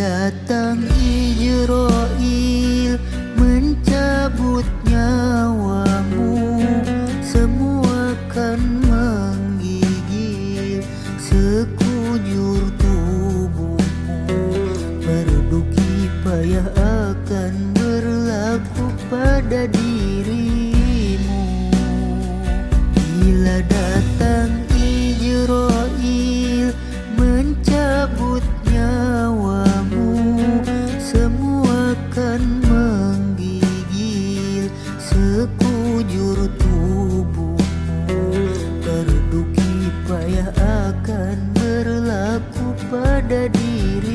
datang Ijrail mencabut nyawamu, semua kan menggigil sekujur tubuhmu. Merduki payah akan berlaku pada dirimu bila datang Ijrail mencabut nyawamu, semua kan menggigil sekujur tubuhmu. Merduki payah akan berlaku pada dirimu.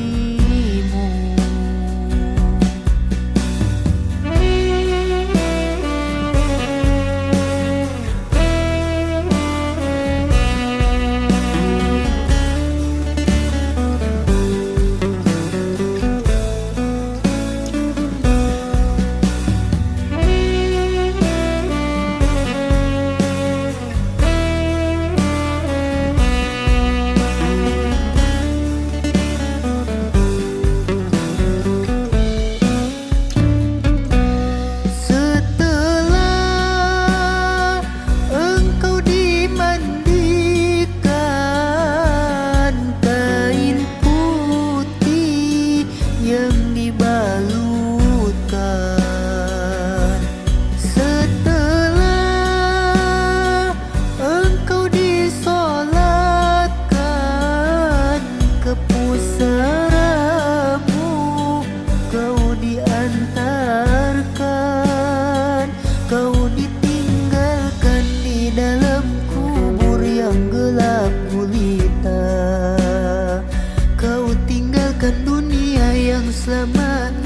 Kau ditinggalkan di dalam kubur yang gelap gulita. Kau tinggalkan dunia yang selamat